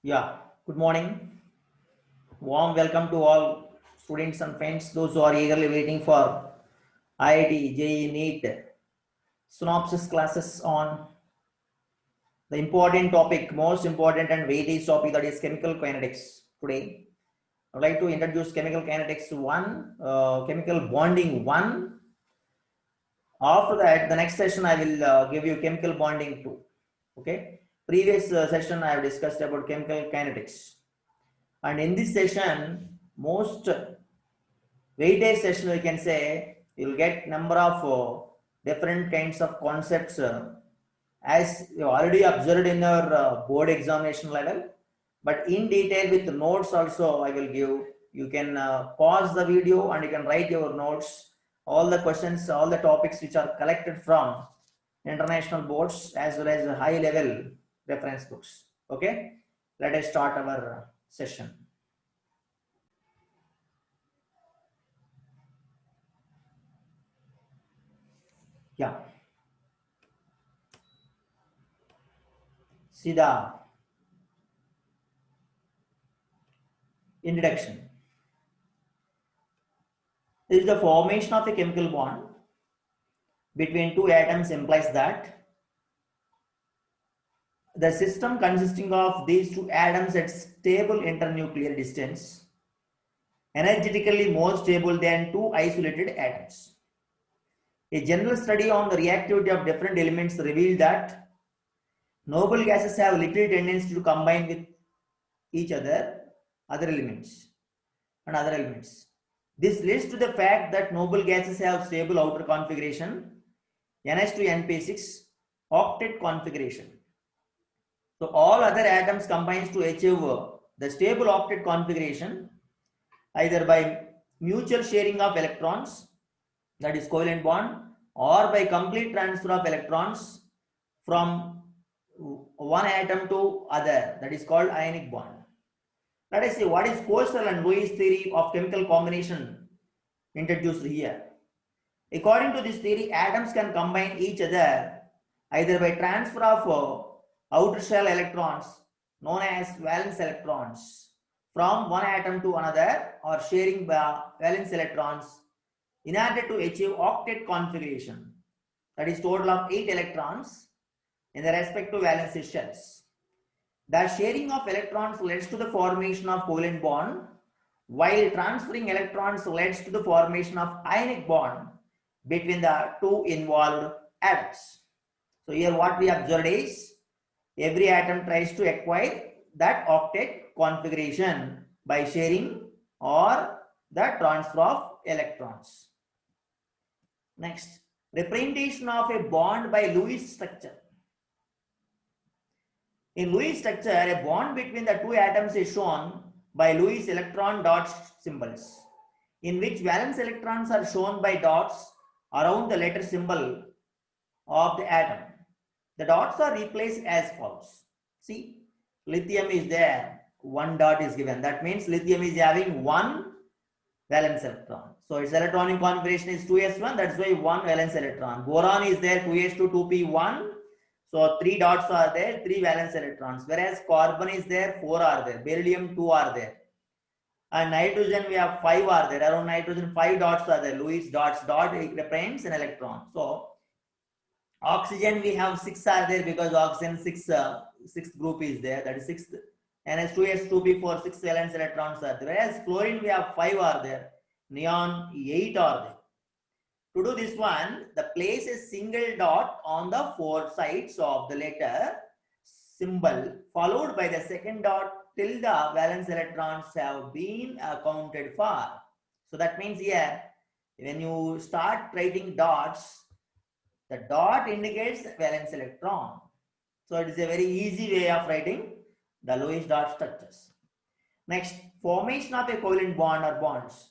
Yeah, good morning. Warm welcome to all students and friends, those who are eagerly waiting for IIT, JEE, NEET synopsis classes on the important topic, most important and weightage topic, that is chemical kinetics. Today, I would like to introduce chemical kinetics 1, chemical bonding 1. After that, the next session I will give you chemical bonding 2. Okay. Previous session I have discussed about chemical kinetics. And in this session, most weightage session, we can say you'll get number of different kinds of concepts as you already observed in your board examination level, but in detail with notes also I will give. You can pause the video and you can write your notes, all the questions, all the topics which are collected from international boards as well as high level reference books. Okay, let us start our session. Yeah, see the introduction. This is the formation of a chemical bond between two atoms implies that the system consisting of these two atoms at stable internuclear distance energetically more stable than two isolated atoms. A general study on the reactivity of different elements revealed that noble gases have little tendency to combine with each other, other elements. This leads to the fact that noble gases have stable outer configuration, NH2NP6 octet configuration. So all other atoms combines to achieve the stable octet configuration either by mutual sharing of electrons, that is covalent bond, or by complete transfer of electrons from one atom to other, that is called ionic bond. Let us see what is Koester and Lewis theory of chemical combination introduced here. According to this theory, atoms can combine each other either by transfer of outer shell electrons known as valence electrons from one atom to another, or sharing valence electrons in order to achieve octet configuration, that is total of 8 electrons in the respective valence shells. The sharing of electrons leads to the formation of covalent bond, while transferring electrons leads to the formation of ionic bond between the two involved atoms. So here what we observed is every atom tries to acquire that octet configuration by sharing or the transfer of electrons. Next, representation of a bond by Lewis structure. In Lewis structure, a bond between the two atoms is shown by Lewis electron dot symbols, in which valence electrons are shown by dots around the letter symbol of the atom. The dots are replaced as follows. See, lithium is there, one dot is given. That means lithium is having one valence electron. So its electronic configuration is 2s1, that's why one valence electron. Boron is there, 2s2, 2p1. So 3 dots are there, 3 valence electrons. Whereas carbon is there, 4 are there. Beryllium, 2 are there. And nitrogen, we have 5 are there. Around nitrogen, 5 dots are there. Lewis dots, dot represents an electron. So oxygen, we have 6 are there because oxygen sixth group is there. That is 6th. NH2S, 2p4, 6 valence electrons are there. Whereas chlorine, we have 5 are there. Neon, 8 are there. To do this one, place a single dot on the 4 sides of the letter symbol, followed by the second dot till the valence electrons have been accounted for. So that means here, when you start writing dots, the dot indicates valence electron. So it is a very easy way of writing the Lewis dot structures. Next, formation of a covalent bond or bonds.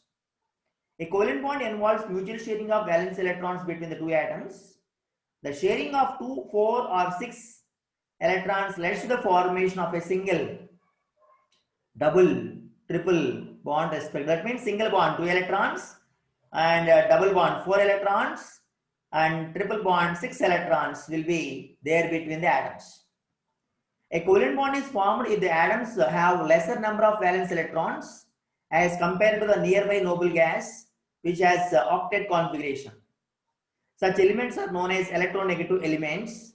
A covalent bond involves mutual sharing of valence electrons between the two atoms. The sharing of 2, 4 or 6 electrons leads to the formation of a single, double, triple bond respectively. That means single bond 2 electrons, and double bond 4 electrons, and triple bond 6 electrons will be there between the atoms. A covalent bond is formed if the atoms have lesser number of valence electrons as compared to the nearby noble gas, which has octet configuration. Such elements are known as electronegative elements,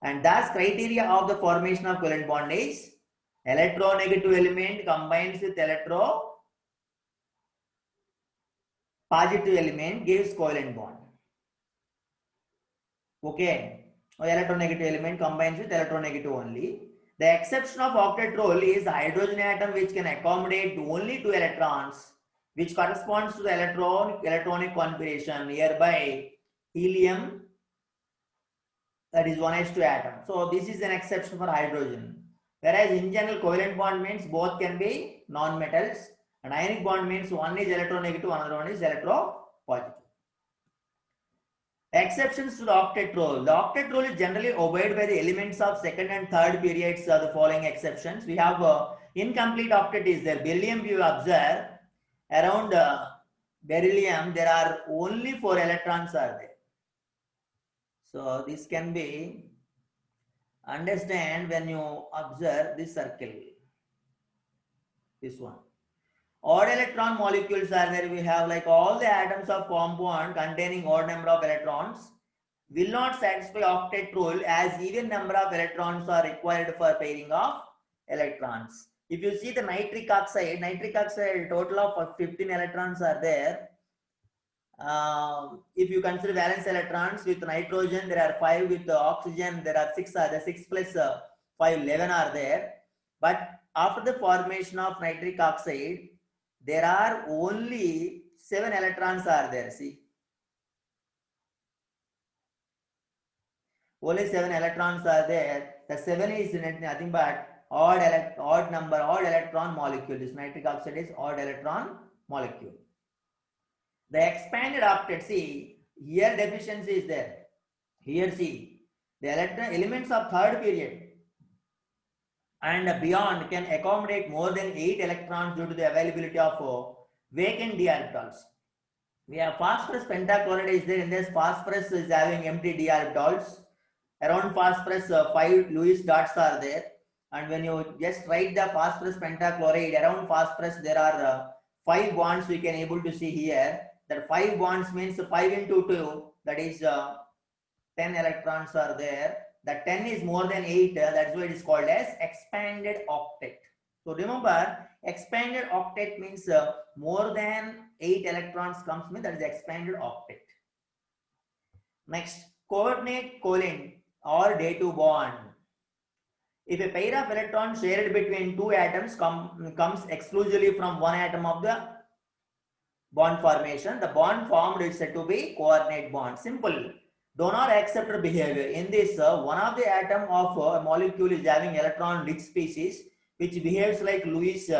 and thus criteria of the formation of covalent bond is electronegative element combines with electropositive element gives covalent bond. Okay, or electronegative element combines with electronegative only. The exception of octet rule is the hydrogen atom, which can accommodate only 2 electrons, which corresponds to the electronic configuration nearby helium, that is 1s2 atom. So this is an exception for hydrogen. Whereas in general, covalent bond means both can be non-metals, and ionic bond means one is electronegative, another one is electropositive. Exceptions to the octet rule. The octet rule is generally obeyed by the elements of second and third periods. The following exceptions. We have incomplete octet is there. Beryllium, you observe around beryllium there are only 4 electrons are there. So this can be understand when you observe this circle. This one. Odd electron molecules are where we have like all the atoms of compound containing odd number of electrons will not satisfy octet rule as even number of electrons are required for pairing of electrons. If you see the nitric oxide total of 15 electrons are there. If you consider valence electrons with nitrogen, there are 5, with oxygen there are 6, the 6 plus 5, 11 are there. But after the formation of nitric oxide, there are only 7 electrons are there. See, only 7 electrons are there. The 7 is nothing but odd electron molecule. This nitric oxide is odd electron molecule. The expanded octet, see, here deficiency is there. Here see, the elements of third period and beyond can accommodate more than 8 electrons due to the availability of vacant d orbitals. We have phosphorus pentachloride is there. In this, phosphorus is having empty d orbitals. Around phosphorus 5 Lewis dots are there, and when you just write the phosphorus pentachloride, around phosphorus there are 5 bonds we can able to see here. That 5 bonds means 5 into 2, that is 10 electrons are there. That 10 is more than 8, that's why it is called as expanded octet. So remember, expanded octet means more than 8 electrons comes, means that is expanded octet. Next, coordinate covalent or dative bond. If a pair of electrons shared between 2 atoms comes exclusively from one atom of the bond formation, the bond formed is said to be coordinate bond. Simple. Donor acceptor behavior. In this, one of the atom of a molecule is having electron rich species which behaves like Lewis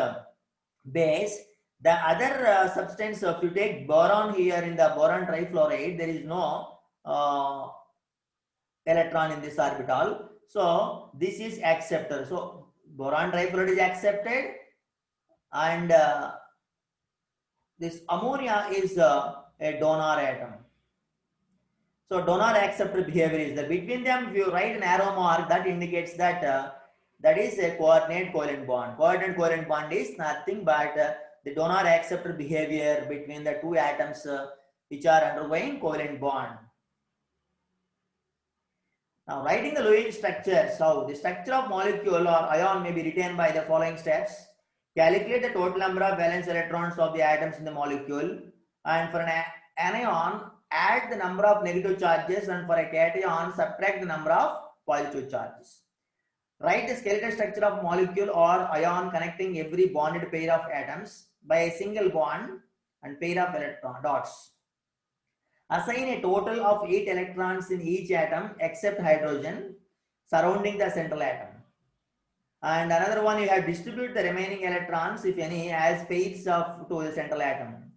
base. The other substance, if you take boron here in the boron trifluoride, there is no electron in this orbital. So this is acceptor. So boron trifluoride is accepted, and this ammonia is a donor atom. So donor acceptor behavior is there. Between them, if you write an arrow mark, that indicates that that is a coordinate covalent bond. Coordinate covalent bond is nothing but the donor acceptor behavior between the 2 atoms which are undergoing covalent bond. Now, writing the Lewis structure. So the structure of molecule or ion may be written by the following steps. Calculate the total number of valence electrons of the atoms in the molecule, and for an anion, add the number of negative charges, and for a cation, subtract the number of positive charges. Write the skeletal structure of molecule or ion connecting every bonded pair of atoms by a single bond and pair of electron dots. Assign a total of 8 electrons in each atom except hydrogen surrounding the central atom. And another one, you have distribute the remaining electrons, if any, as pairs to the central atom.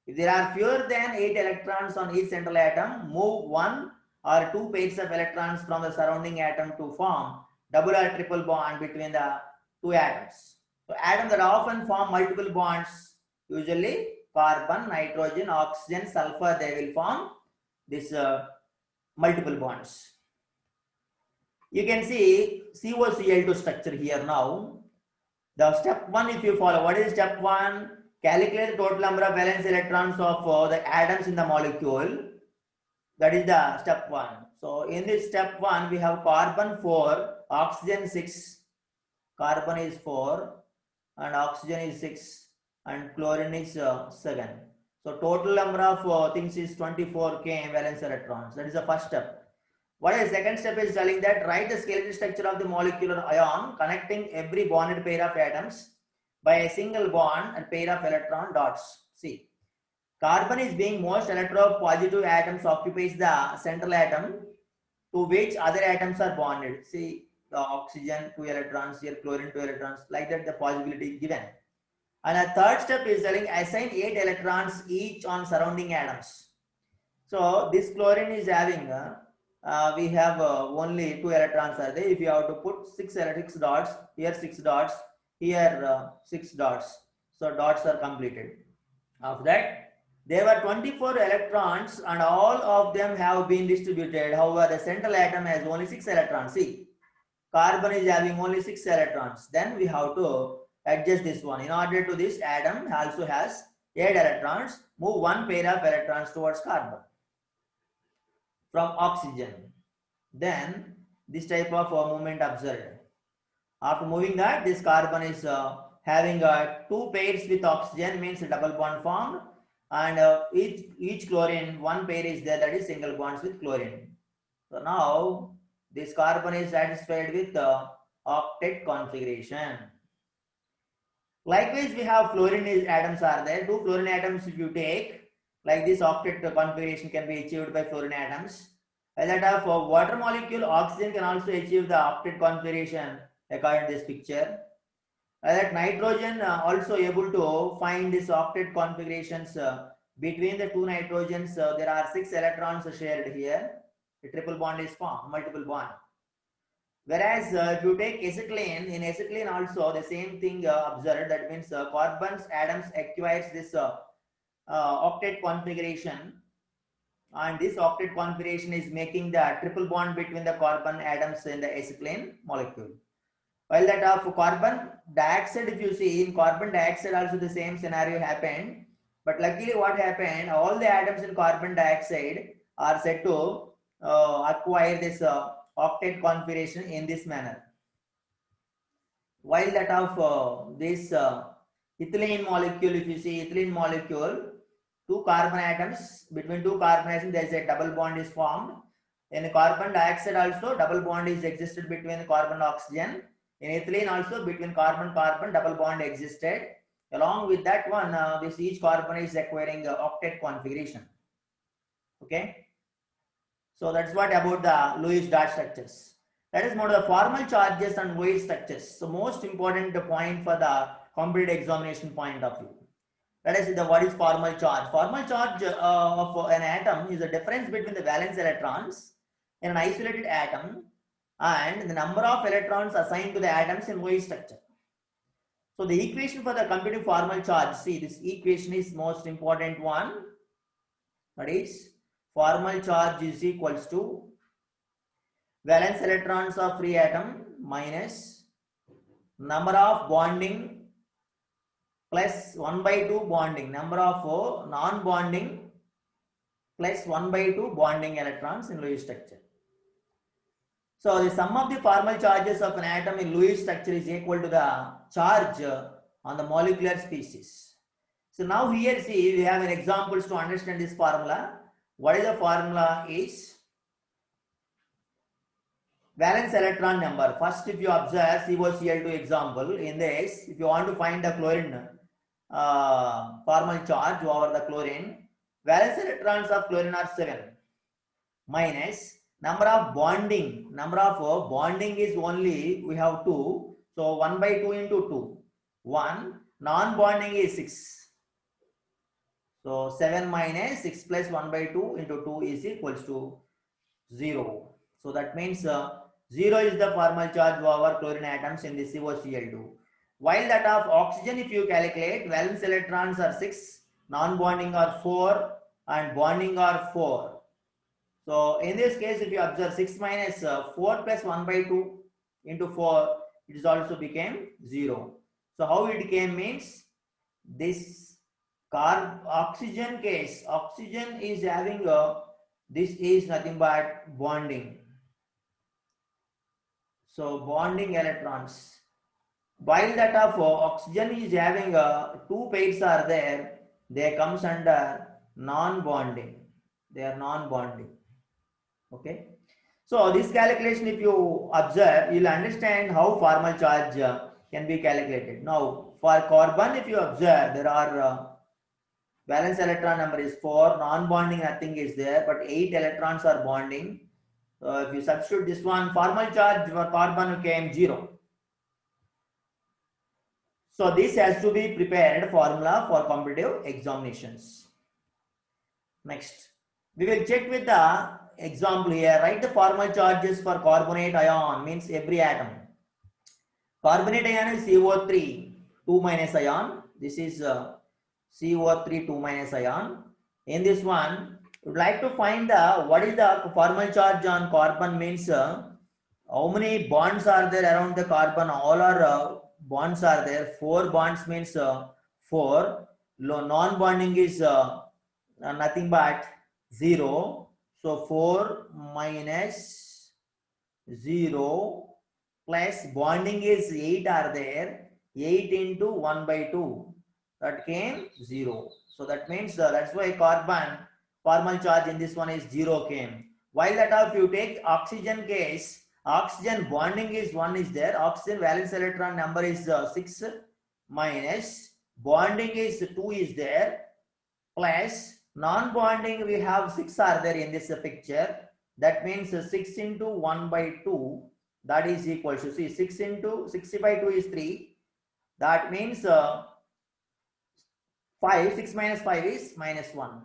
If there are fewer than 8 electrons on each central atom, move 1 or 2 pairs of electrons from the surrounding atom to form double or triple bond between the 2 atoms. So atoms that often form multiple bonds, usually carbon, nitrogen, oxygen, sulfur, they will form this multiple bonds. You can see COCl2 structure here now. The step 1, if you follow, what is step 1? Calculate the total number of valence electrons of the atoms in the molecule. That is the step 1. So in this step 1, we have carbon 4, oxygen 6, carbon is 4, and oxygen is 6, and chlorine is 7. So total number of things is 24 k valence electrons. That is the first step. What is the second step is telling that write the skeletal structure of the molecular ion connecting every bonded pair of atoms by a single bond and pair of electron dots. See, carbon is being most electropositive atoms occupies the central atom to which other atoms are bonded. See, the oxygen 2 electrons, here chlorine 2 electrons, like that the possibility given. And a third step is telling assign 8 electrons each on surrounding atoms. So this chlorine is having we have only 2 electrons are there. If you have to put 6 dots, here 6 dots, here 6 dots. So dots are completed. After that, there were 24 electrons and all of them have been distributed. However, the central atom has only 6 electrons. See, carbon is having only 6 electrons. Then we have to adjust this one. In order to this, atom also has 8 electrons. Move one pair of electrons towards carbon from oxygen. Then this type of movement observed. After moving that, this carbon is having 2 pairs with oxygen, means a double bond formed, and each chlorine, 1 pair is there, that is single bonds with chlorine. So now this carbon is satisfied with the octet configuration. Likewise, we have fluorine atoms are there. 2 fluorine atoms if you take, like this octet configuration can be achieved by fluorine atoms. While that of water molecule, oxygen can also achieve the octet configuration according to this picture. While that nitrogen also able to find this octet configurations between the 2 nitrogens. There are 6 electrons shared here. A triple bond is formed, multiple bond. Whereas if you take acetylene, in acetylene also the same thing observed. That means carbon's atoms acquires this octet configuration, and this octet configuration is making the triple bond between the carbon atoms in the acetylene molecule. While that of carbon dioxide, if you see in carbon dioxide also the same scenario happened, but luckily what happened, all the atoms in carbon dioxide are said to acquire this octet configuration in this manner. While that of this ethylene molecule, if you see ethylene molecule, 2 carbon atoms, between 2 carbon atoms there is a double bond is formed. In carbon dioxide also double bond is existed between carbon and oxygen. In ethylene also between carbon double bond existed. Along with that one, this each carbon is acquiring octet configuration. Okay. So that's what about the Lewis dot structures. That is more the formal charges and weight structures. So most important point for the competitive examination point of view. Let us see the what is formal charge. Formal charge of an atom is the difference between the valence electrons in an isolated atom and the number of electrons assigned to the atoms in weight structure. So the equation for the computing formal charge, see this equation is most important one. That is formal charge is equals to valence electrons of free atom minus number of bonding plus 1/2 bonding, number of non-bonding plus 1/2 bonding electrons in Lewis structure. So the sum of the formal charges of an atom in Lewis structure is equal to the charge on the molecular species. So now here see we have an examples to understand this formula. What is the formula is valence electron number. First, if you observe COCl2 example, in this if you want to find the chlorine formal charge over the chlorine, valence electrons of chlorine are 7 minus number of bonding is only we have 2, so 1/2 into 2, 1, non-bonding is 6, so 7 minus 6 plus 1/2 into 2 is equals to 0. So that means 0 is the formal charge over chlorine atoms in the COCl2. While that of oxygen, if you calculate, valence electrons are 6, non-bonding are 4 and bonding are 4. So in this case, if you observe 6 minus 4 plus 1 by 2 into 4, it is also became 0. So how it came means this oxygen case, oxygen is having a, this is nothing but bonding. So bonding electrons. While that of oxygen is having two pairs are there, they comes under non-bonding. They are non-bonding. Okay. So this calculation, if you observe, you'll understand how formal charge can be calculated. Now, for carbon, if you observe, there are valence electron number is 4, non-bonding nothing is there, but 8 electrons are bonding. So if you substitute this one, formal charge for carbon became 0. So this has to be prepared formula for competitive examinations. Next, we will check with the example here. Write the formal charges for carbonate ion, means every atom. Carbonate ion is CO3 2 minus ion. This is CO3 2 minus ion. In this one, we would like to find the what is the formal charge on carbon, means how many bonds are there around the carbon. All are bonds are there. 4 bonds means 4. Non-bonding is nothing but 0. So 4 minus 0 plus bonding is 8 are there. 8 into 1 by 2. That came 0. So that means that's why carbon formal charge in this one is 0 came. While that if you take oxygen case, oxygen bonding is 1 is there. Oxygen valence electron number is 6 minus bonding is 2 is there, plus non-bonding we have 6 are there in this picture. That means 6 into 1 by 2, that is equal to, see, 6 into 60 by 2 is 3. That means 5, 6 minus 5 is minus 1.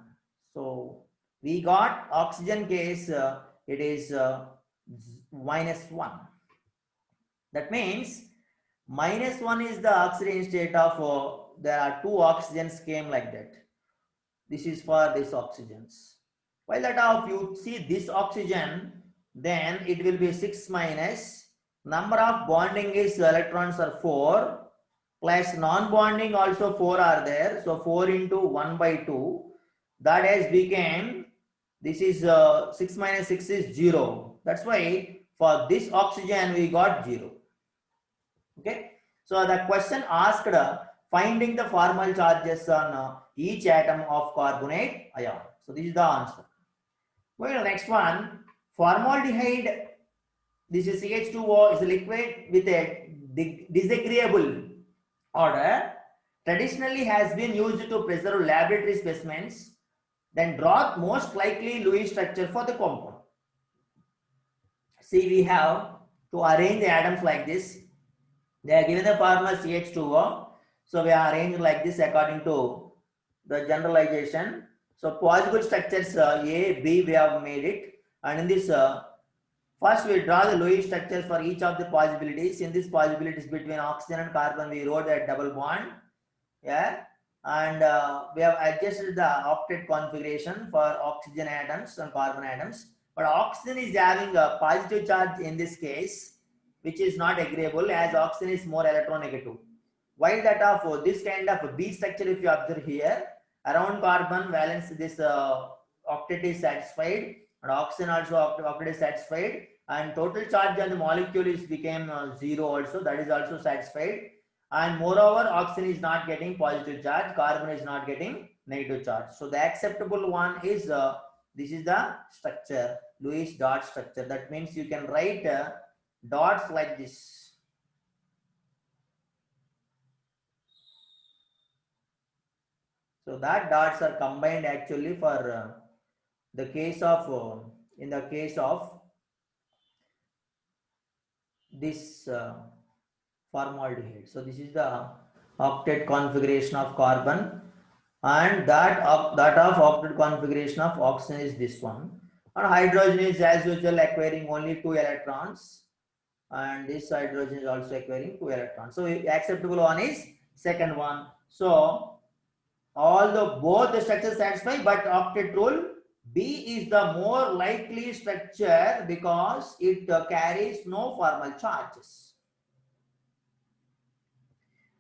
So we got oxygen case, it is minus 1. That means minus 1 is the oxidation state of, there are 2 oxygens came like that. This is for this oxygens. While that if you see this oxygen, then it will be 6 minus, number of bonding is electrons are 4, plus non-bonding also 4 are there. So 4 into 1 by 2, that has became, this is 6 minus 6 is 0. That's why for this oxygen we got 0. Okay. So the question asked finding the formal charges on each atom of carbonate ion. So this is the answer. Well, next one, formaldehyde. This is CH2O is a liquid with a disagreeable order. Traditionally has been used to preserve laboratory specimens. Then draw most likely Lewis structure for the compound. See, we have to arrange the atoms like this. They are given the formula CH2O. So we are arranged like this according to the generalization. So possible structures A, B, we have made it. And in this, first we draw the Lewis structures for each of the possibilities. In this possibilities between oxygen and carbon, we wrote a double bond. Yeah. And we have adjusted the octet configuration for oxygen atoms and carbon atoms. But oxygen is having a positive charge in this case, which is not agreeable, as oxygen is more electronegative. While that of this kind of B structure, if you observe here, around carbon valence, this octet is satisfied, and oxygen also octet is satisfied, and total charge on the molecule is became 0 also, that is also satisfied. And moreover, oxygen is not getting positive charge, carbon is not getting negative charge. So the acceptable one is this is the structure, Lewis dot structure. That means you can write dots like this. So that dots are combined actually for the case of in the case of this formaldehyde. So this is the octet configuration of carbon, and that of octet configuration of oxygen is this one. And hydrogen is as usual acquiring only 2 electrons, and this hydrogen is also acquiring 2 electrons. So acceptable one is second one. So all the both the structures satisfy, but octet rule B is the more likely structure because it carries no formal charges.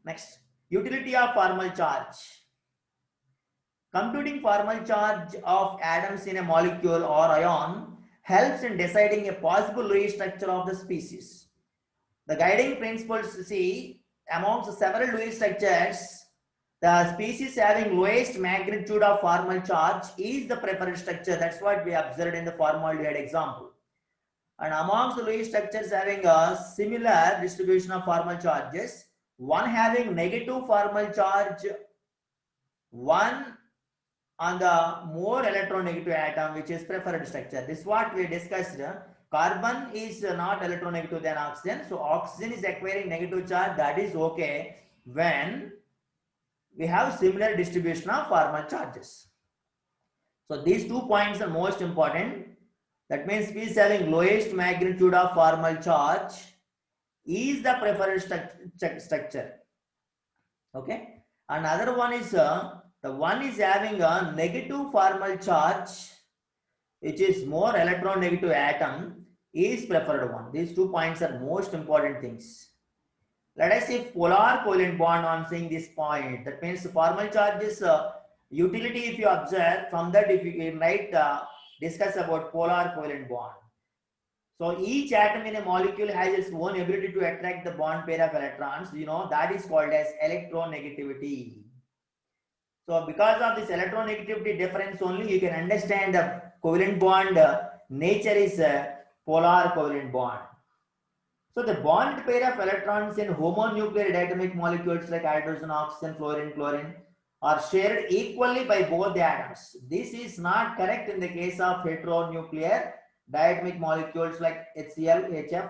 Next, utility of formal charge. Computing formal charge of atoms in a molecule or ion helps in deciding a possible Lewis structure of the species. The guiding principles see amongst several Lewis structures, the species having lowest magnitude of formal charge is the preferred structure. That's what we observed in the formaldehyde example. And amongst the Lewis structures having a similar distribution of formal charges, one having negative formal charge, one on the more electronegative atom, which is preferred structure. This is what we discussed. Carbon is not electronegative than oxygen. So oxygen is acquiring negative charge. That is okay when we have similar distribution of formal charges. So these 2 points are most important. That means species having lowest magnitude of formal charge is the preferred structure. Okay. Another one is the one is having a negative formal charge, which is more electronegative atom, is preferred one. These 2 points are most important things. Let us say polar covalent bond on seeing this point. That means formal charges utility, if you observe from that, if you might discuss about polar covalent bond. So each atom in a molecule has its own ability to attract the bond pair of electrons. You know, that is called as electronegativity. So because of this electronegativity difference only, you can understand the covalent bond nature is polar covalent bond. So the bond pair of electrons in homonuclear diatomic molecules like hydrogen, oxygen, fluorine, chlorine are shared equally by both the atoms. This is not correct in the case of heteronuclear diatomic molecules like HCl, HF,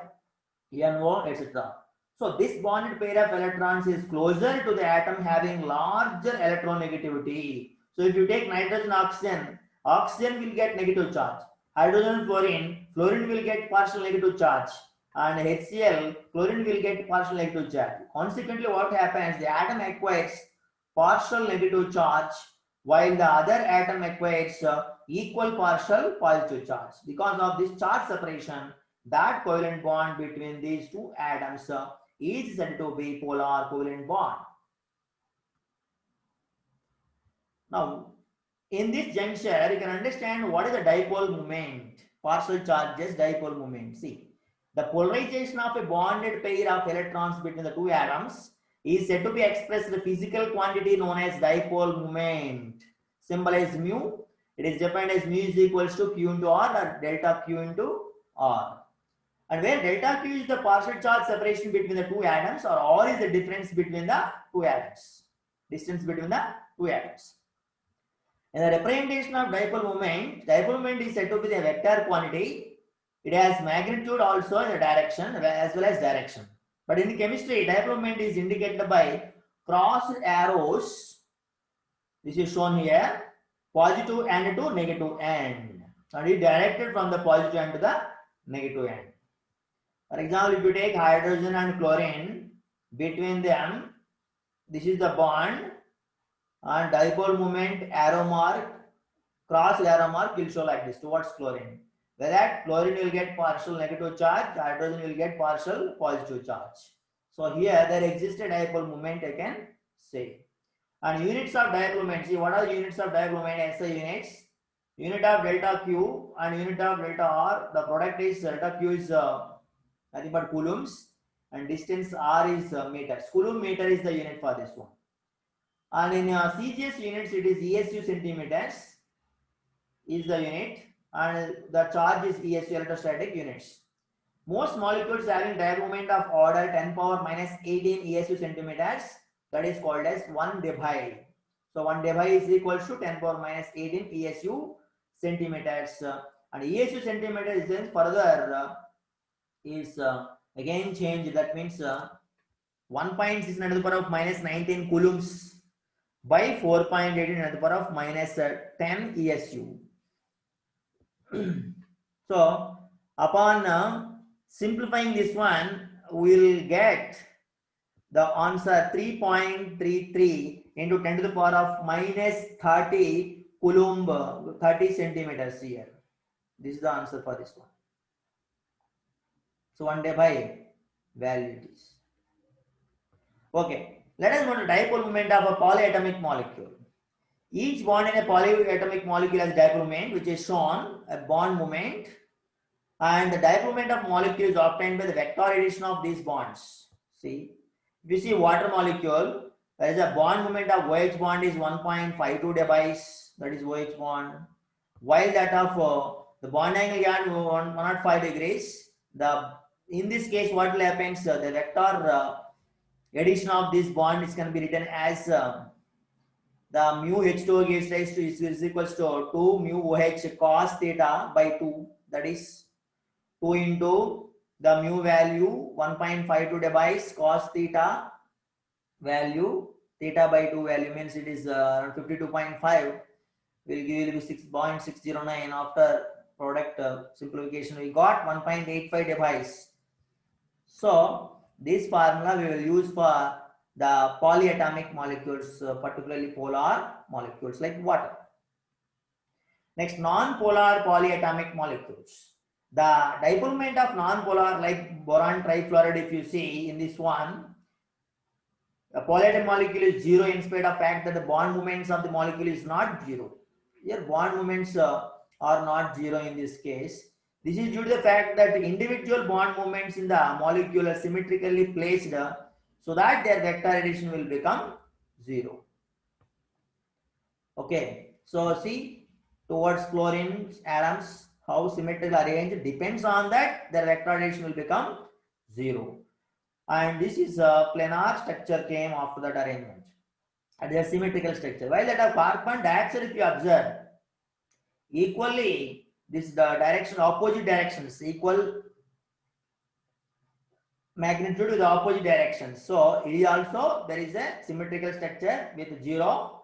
NO, etc. So this bonded pair of electrons is closer to the atom having larger electronegativity. So if you take nitrogen, oxygen, oxygen will get negative charge. Hydrogen, fluorine, fluorine will get partial negative charge. And HCl, chlorine will get partial negative charge. Consequently, what happens? The atom acquires partial negative charge while the other atom acquires equal partial positive charge. Because of this charge separation, that covalent bond between these two atoms is said to be polar covalent bond. Now, in this juncture, you can understand what is the dipole moment, partial charges, dipole moment. See, the polarization of a bonded pair of electrons between the two atoms is said to be expressed in the physical quantity known as dipole moment. Symbol is mu. It is defined as mu is equals to Q into R or delta Q into R. And where delta Q is the partial charge separation between the two atoms, or R is the difference between the two atoms, distance between the two atoms. In the representation of dipole moment is said to be the vector quantity. It has magnitude also in the direction as well as direction. But in chemistry, dipole moment is indicated by crossed arrows. This is shown here, positive end to negative end. And it directed from the positive end to the negative end. For example, if you take hydrogen and chlorine, between them, this is the bond, and dipole moment arrow mark, cross arrow mark will show like this towards chlorine. Where that chlorine will get partial negative charge, hydrogen will get partial positive charge. So here there exists a dipole moment, I can say. And units of dipole moment, see what are the units of dipole moment? SI units, unit of delta Q and unit of delta R. The product is delta Q is nothing but coulombs and distance R is meters. Coulomb meter is the unit for this one. And in CGS units, it is ESU centimeters is the unit, and the charge is ESU electrostatic units. Most molecules having dipole moment of order 10 power minus 18 ESU centimeters, that is called as 1 debye. So 1 debye is equal to 10 power minus 18 ESU centimeters. And ESU centimeter is then further is again changed. That means 1.6 to the power of minus 19 coulombs by 4.18 to the power of minus 10 ESU. So upon simplifying this one, we will get the answer 3.33 into 10 to the power of minus 30 Coulomb 30 centimeters here. This is the answer for this one. So 1 day by value it is. Okay, let us note the dipole moment of a polyatomic molecule. Each bond in a polyatomic molecule has dipole moment, which is shown a bond moment, and the dipole moment of molecule is obtained by the vector addition of these bonds. See, if you see water molecule, there is a bond moment of OH bond is 1.52 dBs, that is OH bond, while that of the bond angle is 105 degrees. In this case, what will happen? The vector addition of this bond is going to be written as the mu H2O gives rise to is equals to 2 mu OH cos theta by 2, that is 2 into the mu value 1.52 dBs cos theta value, theta by 2 value means it is 52.5, will give you 6.609. After product simplification we got 1.85 dBs. So this formula we will use for the polyatomic molecules, particularly polar molecules like water. Next, non-polar polyatomic molecules. The dipole moment of non-polar like boron trifluoride, if you see in this one, a polyatomic molecule is 0 in spite of fact that the bond moments of the molecule is not 0. Here bond moments are not 0 in this case. This is due to the fact that the individual bond moments in the molecule are symmetrically placed so that their vector addition will become 0. Okay, so see towards chlorine atoms how symmetrically arranged depends on that their vector addition will become 0. And this is a planar structure came after that arrangement and their symmetrical structure. While that of carbon dioxide, if you observe, equally this the direction opposite directions, equal magnitude to the opposite directions. So it is also there is a symmetrical structure with 0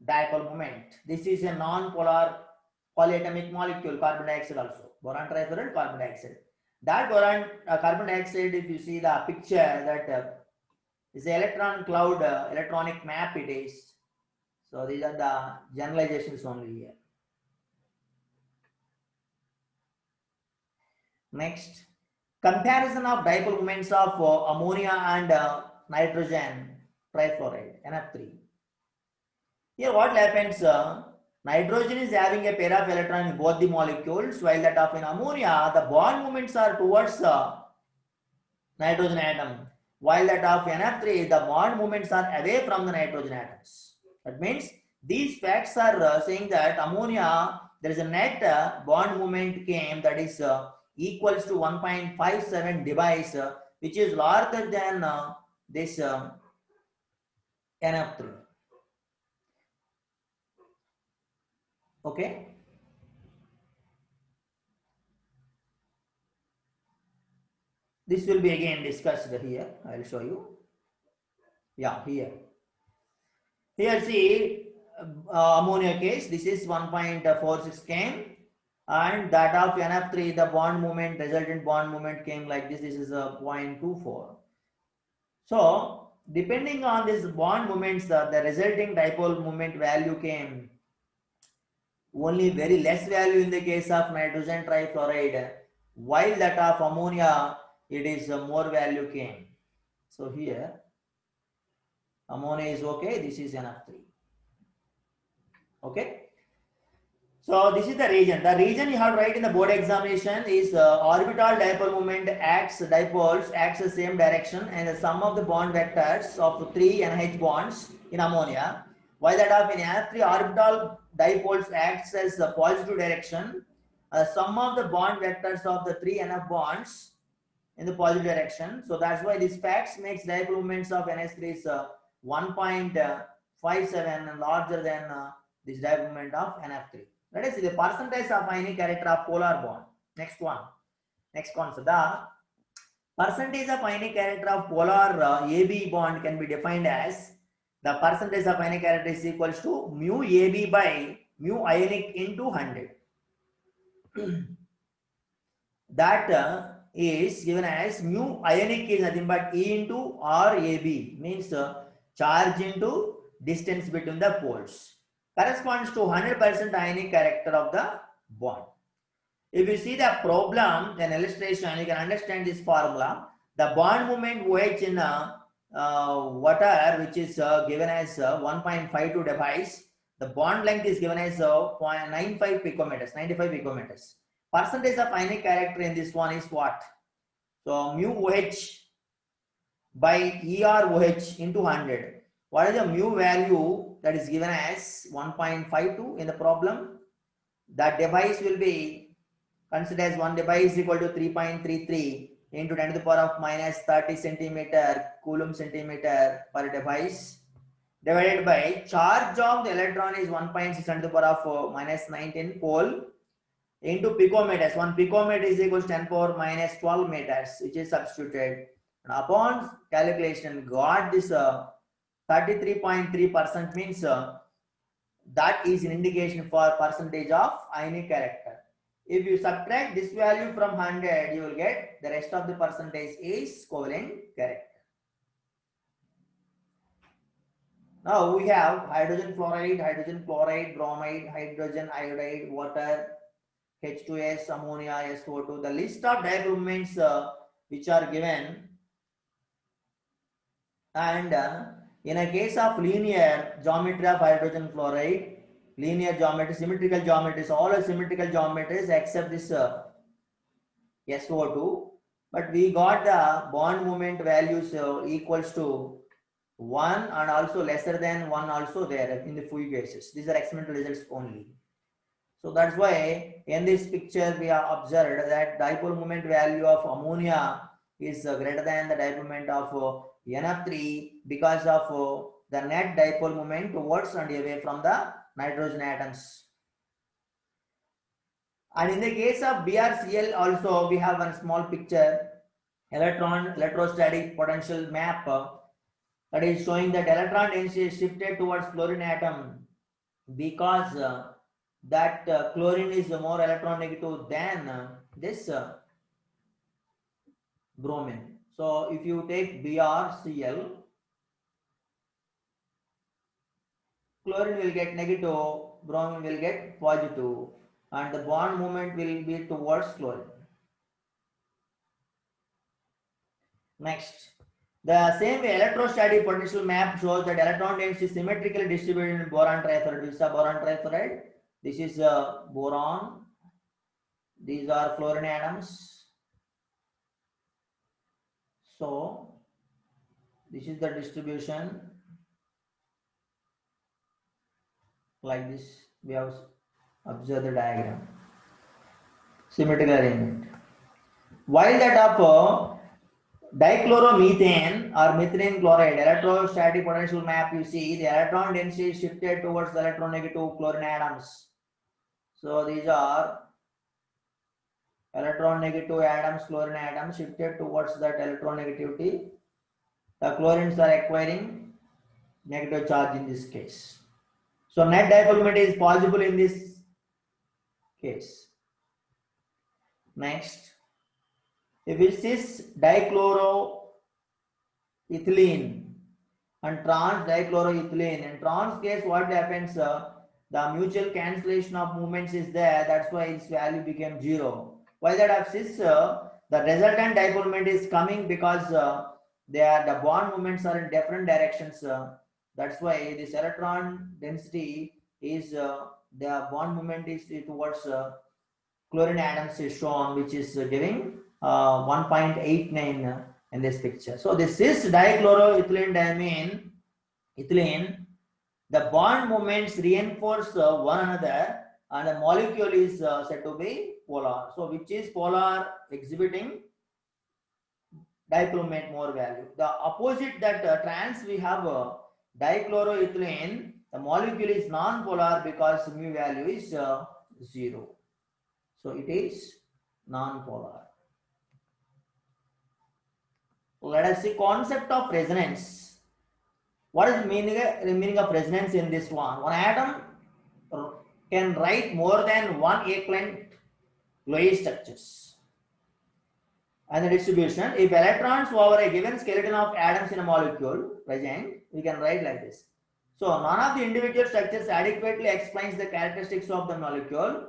dipole moment. This is a non-polar polyatomic molecule, carbon dioxide also, boron trifluoride, carbon dioxide. That boron carbon dioxide, if you see the picture, that is the electron cloud electronic map it is. So these are the generalizations only here. Next, comparison of dipole moments of ammonia and nitrogen trifluoride, NF3. Here what happens, nitrogen is having a pair of electrons in both the molecules, while that of in ammonia, the bond moments are towards nitrogen atom, while that of NF3, the bond moments are away from the nitrogen atoms. That means these facts are saying that ammonia, there is a net bond moment came that is equals to 1.57 dBs, which is larger than this NF3. Okay. This will be again discussed here. I will show you. Yeah, here. Here see ammonia case. This is 1.46 came. And that of NF3, the bond moment, resultant bond moment came like this. This is a 0.24. So, depending on this bond moments, the resulting dipole moment value came only very less value in the case of nitrogen trifluoride, while that of ammonia, it is more value came. So, here ammonia is okay. This is NF3. Okay. So this is the region. The region you have to write in the board examination is orbital dipole moment dipoles acts the same direction, and the sum of the bond vectors of 3 NH bonds in ammonia, while that of in NF3 orbital dipoles acts as the positive direction. Sum of the bond vectors of the 3 NF bonds in the positive direction. So that's why this facts makes dipole moments of NH3 is 1.57 and larger than this dipole moment of NF3. Let us see the percentage of ionic character of polar bond. Next one. Next concept. The percentage of ionic character of polar AB bond can be defined as the percentage of ionic character is equals to mu AB by mu ionic into 100. That is given as mu ionic is nothing but E into RAB, means charge into distance between the poles. corresponds to 100% ionic character of the bond. If you see the problem, an illustration, you can understand this formula. The bond moment OH in water, which is given as 1.52 device, the bond length is given as 0.95 picometers, 95 picometers. Percentage of ionic character in this one is what? So mu OH by ER OH into 100. What is the mu value that is given as 1.52 in the problem? That device will be considered as one device equal to 3.33 into 10 to the power of minus 30 centimeter coulomb centimeter per device divided by charge of the electron is 1.6 to the power of minus 19 coul into picometers. 1 picometer is equal to 10 power minus 12 meters, which is substituted. And upon calculation, got this 33.3% means that is an indication for percentage of ionic character. If you subtract this value from 100, you will get the rest of the percentage is covalent character. Now we have hydrogen fluoride, bromide, hydrogen iodide, water, H2S, ammonia, SO2. The list of dipole moments which are given, and in a case of linear geometry of hydrogen fluoride, linear geometry, symmetrical geometries, all are symmetrical geometries except this SO2, but we got the bond moment values equals to 1 and also lesser than 1 also there in the few cases. These are experimental results only. So that's why in this picture we have observed that dipole moment value of ammonia is greater than the dipole moment of NF3 because of the net dipole moment towards and away from the nitrogen atoms. And in the case of BRCl also we have one small picture, electrostatic potential map that is showing that electron density is shifted towards chlorine atom because that chlorine is more electron negative than this bromine. So if you take BRCl, chlorine will get negative, bromine will get positive, and the bond movement will be towards chlorine. Next, the same way electrostatic potential map shows that electron density is symmetrically distributed in boron triferride. This is a boron triferride. This is boron. These are fluorine atoms. So this is the distribution like this. We have observed the diagram. Symmetrical arrangement. While that of dichloromethane or methane chloride, electrostatic potential map, you see the electron density is shifted towards the electronegative chlorine atoms. So these are electronegative atoms, chlorine atoms shifted towards that electronegativity. The chlorines are acquiring negative charge in this case. So net dipole moment is possible in this case. Next, if it is dichloroethylene and trans dichloroethylene, in trans case what happens, the mutual cancellation of movements is there, that's why its value became 0. While that of cis, the resultant dipole moment is coming because the bond movements are in different directions. That's why this electron density is the bond movement is towards chlorine atoms is shown, which is giving 1.89 in this picture. So this is dichloroethylene ethylene. The bond moments reinforce one another, and the molecule is said to be polar. So which is polar, exhibiting dipole moment more value. The opposite, that trans, we have dichloroethylene. The molecule is non-polar because mu value is 0. So it is non-polar. Let us see concept of resonance. What is the meaning of resonance in this one? One atom can write more than one A-length Lewis structures. And the distribution, if electrons over a given skeleton of atoms in a molecule present, we can write like this. So none of the individual structures adequately explains the characteristics of the molecule.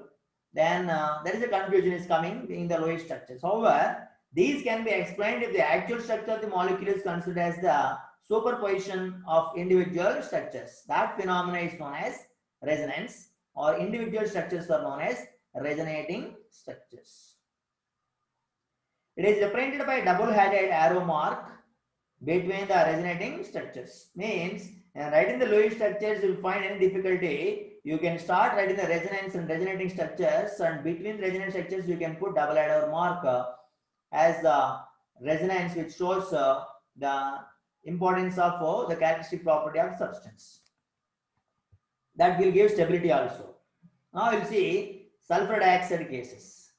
Then there is a confusion is coming in the Lewis structures. However, these can be explained if the actual structure of the molecule is considered as the superposition of individual structures. That phenomena is known as resonance, or individual structures are known as resonating structures. It is represented by double-headed arrow mark between the resonating structures. Means writing the Lewis structures, you will find any difficulty, you can start writing the resonance and resonating structures, and between resonant structures you can put double arrow mark as the resonance, which shows the importance of the characteristic property of substance. That will give stability also. Now we'll see sulfur dioxide cases.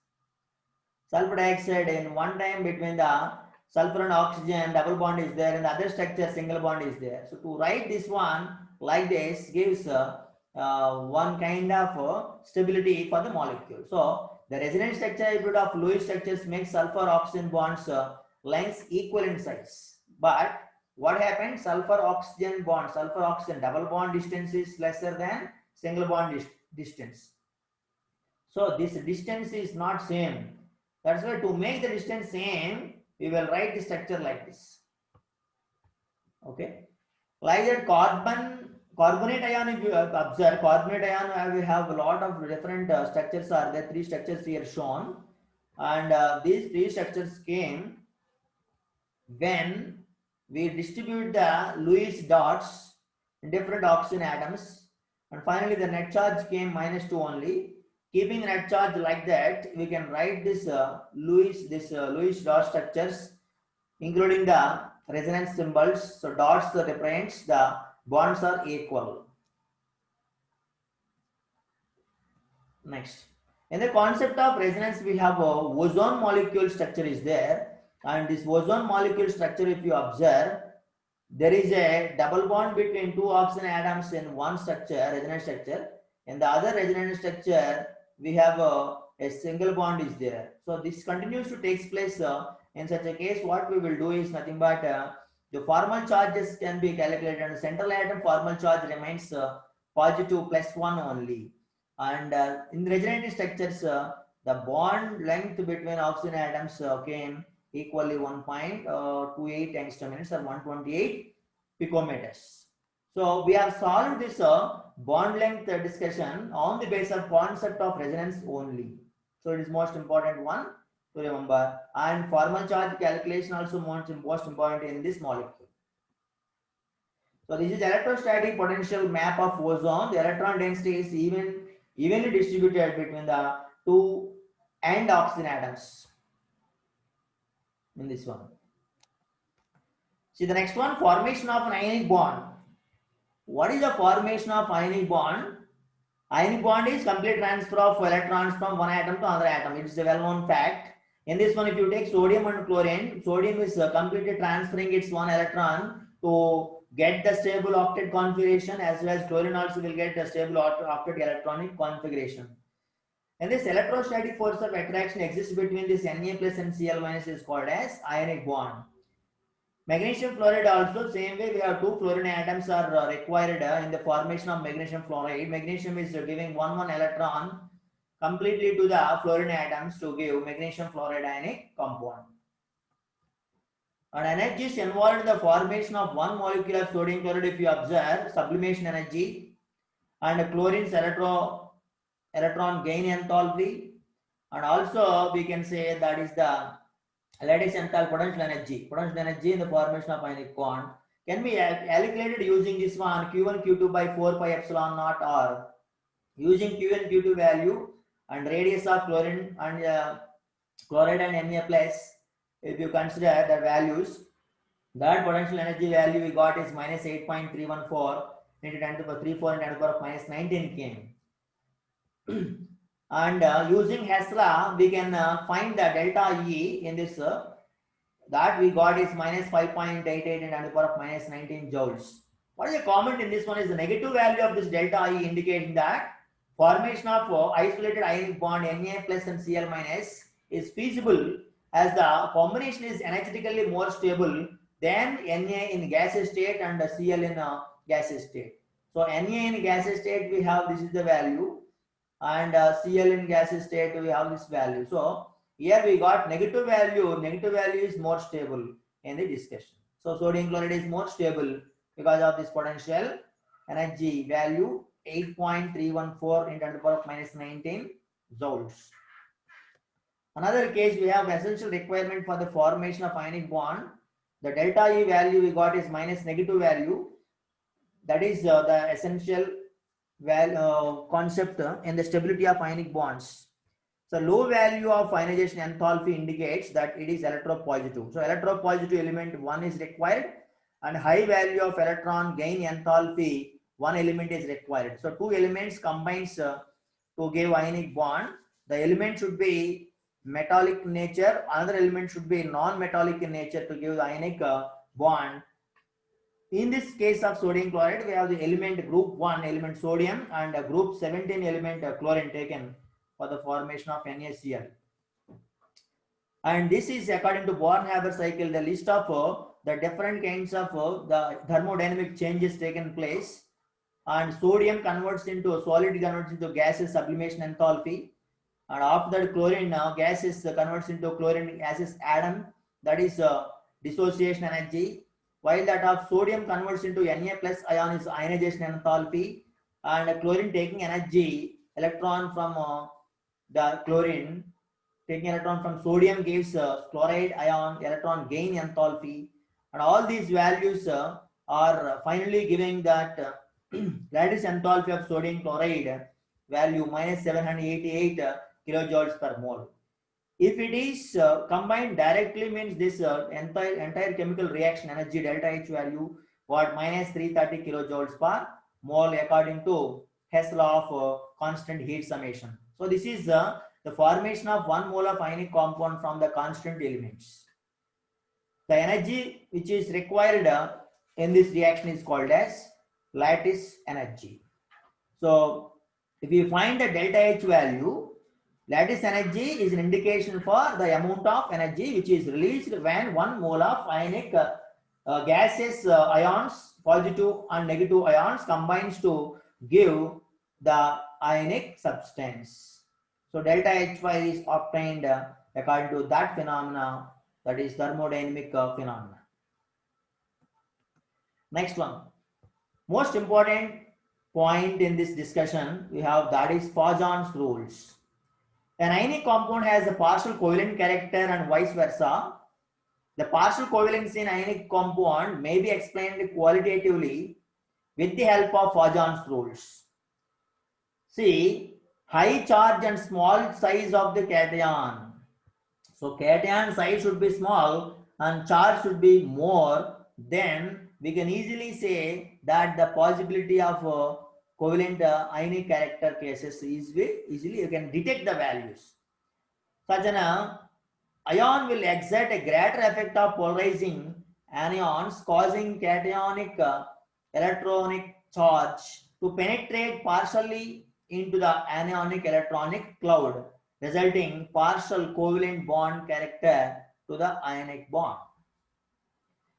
Sulfur dioxide, in one time between the sulfur and oxygen double bond is there, and the other structure single bond is there. So to write this one like this gives one kind of stability for the molecule. So the resonance structure hybrid of Lewis structures makes sulfur oxygen bonds lengths equal in size. But what happens? Sulfur oxygen bond, sulfur oxygen double bond distance is lesser than single bond distance. So this distance is not same. That's why to make the distance same, we will write the structure like this. Okay, like that carbonate ion, if you observe carbonate ion, we have a lot of different structures are there. Three structures here shown, and these three structures came when we distribute the Lewis dots in different oxygen atoms, and finally the net charge came -2 only. Keeping net charge like that, we can write this Lewis dot structures, including the resonance symbols. So dots represents the bonds are equal. Next, in the concept of resonance, we have a ozone molecule structure is there, and this ozone molecule structure, if you observe, there is a double bond between two oxygen atoms in one structure, resonance structure. In the other resonance structure, we have a single bond is there. So this continues to take place in such a case. What we will do is nothing but the formal charges can be calculated, and the central atom formal charge remains positive +1 only. And in the resonating structures, the bond length between oxygen atoms came equally 1.28 angstrom minutes, or 128 picometers. So we have solved this bond length discussion on the basis of concept of resonance only. So it is most important one to remember, and formal charge calculation also most important in this molecule. So this is electrostatic potential map of ozone. The electron density is evenly distributed between the two end oxygen atoms in this one. See the next one, formation of an ionic bond. What is the formation of ionic bond? Ionic bond is complete transfer of electrons from one atom to another atom. It is a well-known fact. In this one, if you take sodium and chlorine, sodium is completely transferring its one electron to get the stable octet configuration, as well as chlorine also will get the stable octet electronic configuration. And this electrostatic force of attraction exists between this Na plus and Cl minus is called as ionic bond. Magnesium fluoride also, same way, we have two fluorine atoms are required in the formation of magnesium fluoride. Magnesium is giving one electron completely to the fluorine atoms to give magnesium fluoride ionic compound. And energy is involved in the formation of one molecule of sodium chloride, if you observe, sublimation energy, and chlorine's electron gain enthalpy, and also we can say that is the lattice enthalpy potential energy in the formation of ionic bond can be calculated using this one, Q1 Q2 by 4 pi epsilon naught, or using Q1 Q2 value and radius of chlorine and chloride and Na plus. If you consider the values, that potential energy value we got is -8.314 into 10 to the power 34 into 10 to the power -19 km. And using Hess law, we can find the delta E in this, that we got is -5.88 and 10 to the power -19 joules. What is the comment in this one is the negative value of this delta E, indicating that formation of isolated ionic bond Na plus and Cl minus is feasible, as the combination is energetically more stable than Na in gaseous state and Cl in gaseous state. So Na in gaseous state we have this is the value, and Cl in gaseous state we have this value. So here we got negative value. Negative value is more stable in the discussion. So sodium chloride is more stable because of this potential energy value 8.314 into 10 to the power of minus 19 joules. Another case, we have essential requirement for the formation of ionic bond. The delta E value we got is minus negative value. That is the essential concept in the stability of ionic bonds. So low value of ionization enthalpy indicates that it is electropositive. So electropositive element 1 is required, and high value of electron gain enthalpy 1 element is required. So two elements combines to give ionic bond. The element should be metallic nature, another element should be non-metallic in nature to give the ionic bond. In this case of sodium chloride, we have the element group 1 element sodium and group 17 element chlorine taken for the formation of NaCl. And this is according to Born-Haber cycle, the list of the different kinds of the thermodynamic changes taken place. And sodium converts into solid, converts into gases sublimation enthalpy. And after that chlorine gases converts into chlorine gases atom, that is dissociation energy. While that of sodium converts into Na plus ion is ionization enthalpy, and chlorine taking energy electron from the chlorine, taking electron from sodium gives chloride ion electron gain enthalpy, and all these values are finally giving that lattice enthalpy of sodium chloride value minus 788 kilojoules per mole. If it is combined directly, means this entire chemical reaction energy delta H value what minus 330 kilojoules per mole according to Hess law of constant heat summation. So this is the formation of 1 mole of ionic compound from the constant elements. The energy which is required in this reaction is called as lattice energy. So if you find the delta H value, lattice energy is an indication for the amount of energy which is released when 1 mole of ionic gaseous ions, positive and negative ions, combines to give the ionic substance. So delta H5 is obtained according to that phenomena, that is thermodynamic phenomena. Next one, most important point in this discussion we have, that is Poisson's rules. An ionic compound has a partial covalent character and vice versa. The partial covalence in ionic compound may be explained qualitatively with the help of Poisson's rules. See, high charge and small size of the cation. So cation size should be small and charge should be more. Then we can easily say that the possibility of covalent ionic character cases is easily you can detect the values. Such an ion will exert a greater effect of polarizing anions, causing cationic electronic charge to penetrate partially into the anionic electronic cloud, resulting partial covalent bond character to the ionic bond.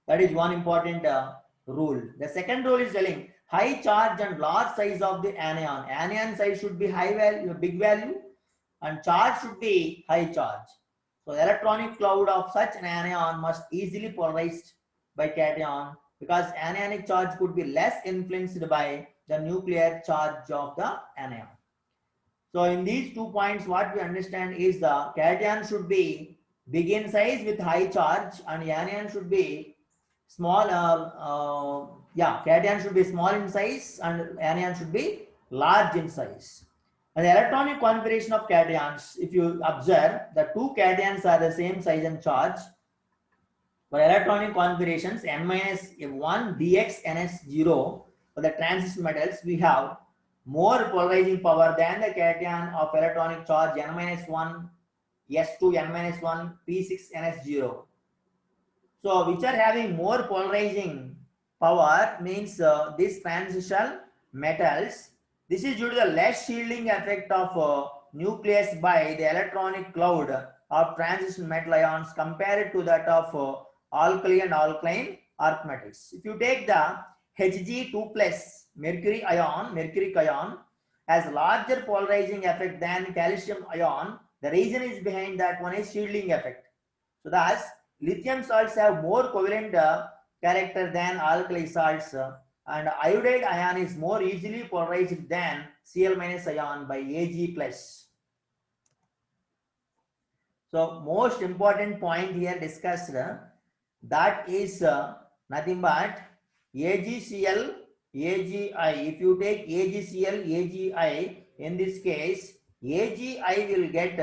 That is one important rule. The second rule is telling high charge and large size of the anion. Anion size should be high value, big value, and charge should be high charge. So the electronic cloud of such an anion must easily polarized by cation, because anionic charge could be less influenced by the nuclear charge of the anion. So in these 2 points, what we understand is the cation should be big in size with high charge, and anion should be small. Cation should be small in size and anion should be large in size. And the electronic configuration of cations, if you observe, the two cations are the same size and charge. For electronic configurations, N-1 dx NS0, for the transition metals, we have more polarizing power than the cation of electronic charge N-1 S2 N-1 P6 NS0. So which are having more polarizing power means these transition metals. This is due to the less shielding effect of nucleus by the electronic cloud of transition metal ions compared to that of alkali and alkaline arc metals. If you take the Hg2 plus mercury cation has larger polarizing effect than calcium ion. The reason is behind that one is shielding effect. So thus lithium salts have more covalent character than alkali salts, and iodide ion is more easily polarized than Cl minus ion by Ag plus. So most important point here discussed, that is nothing but AgCl, Agi. If you take AgCl, Agi, in this case Agi will get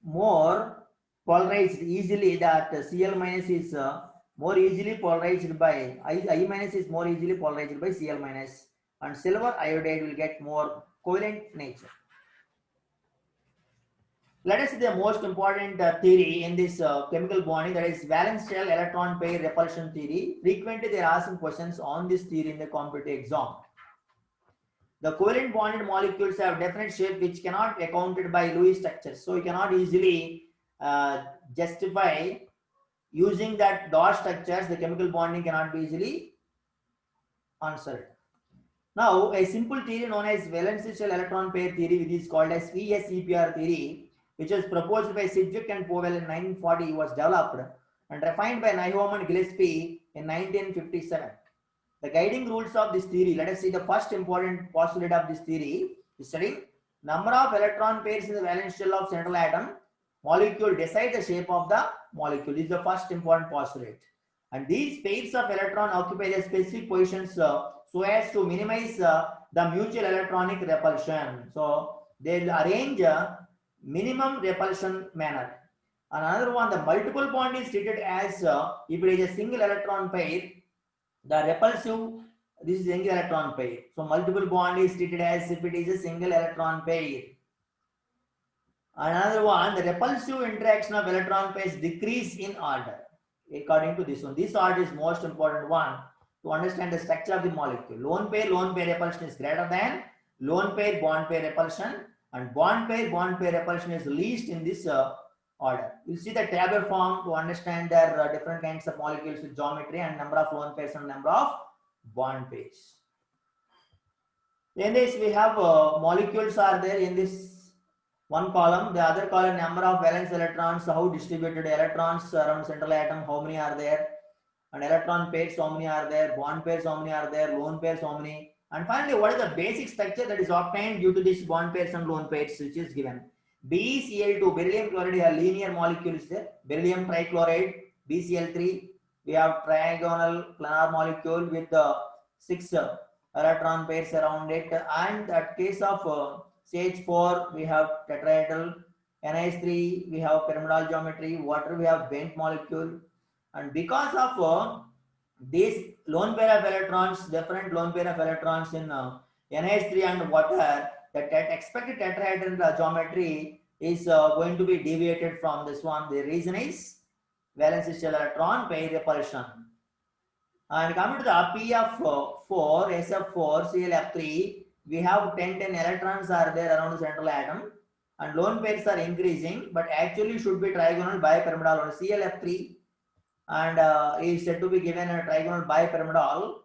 more polarized easily, that Cl minus is more easily polarized by I minus is more easily polarized by Cl minus, and silver iodide will get more covalent nature. Let us see the most important theory in this chemical bonding, that is valence shell electron pair repulsion theory. Frequently they are asking questions on this theory in the competitive exam. The covalent bonded molecules have definite shape which cannot be accounted by Lewis structures. So you cannot easily justify using that dot structures. The chemical bonding cannot be easily answered. Now a simple theory known as valence shell electron pair theory, which is called as VSEPR theory, which was proposed by Sidgwick and Powell in 1940, was developed and refined by Nyholm and Gillespie in 1957. The guiding rules of this theory, let us see the first important postulate of this theory is studying number of electron pairs in the valence shell of central atom molecule decide the shape of the molecule. This is the first important postulate. And these pairs of electron occupy the specific positions so as to minimize the mutual electronic repulsion. So they will arrange minimum repulsion manner. Another one, the multiple bond is treated as if it is a single electron pair, the repulsive, this is single electron pair. So multiple bond is treated as if it is a single electron pair. Another one, the repulsive interaction of electron pairs decrease in order according to this one. This order is most important one to understand the structure of the molecule. Lone pair repulsion is greater than lone pair bond pair repulsion, and bond pair repulsion is least in this order. You see the tabular form to understand their different kinds of molecules with geometry and number of lone pairs and number of bond pairs. In this we have molecules are there in this one column, the other column number of valence electrons, how distributed electrons around central atom, how many are there, and electron pairs how many are there, bond pairs how many are there, lone pairs how many, and finally what is the basic structure that is obtained due to this bond pairs and lone pairs, which is given. BeCl2, beryllium chloride, a linear molecule is there, beryllium trichloride, BCl3, we have trigonal planar molecule with 6 electron pairs around it, and at case of CH4 we have tetrahedral, NH3 we have pyramidal geometry, water we have bent molecule, and because of these lone pair of electrons, different lone pair of electrons in NH3 and water, the expected tetrahedral geometry is going to be deviated from this one. The reason is valence shell electron pair repulsion. And coming to the PF4, SF4, ClF3, we have 10 electrons are there around the central atom, and lone pairs are increasing, but actually should be trigonal bipyramidal on ClF3, and is said to be given a trigonal bipyramidal,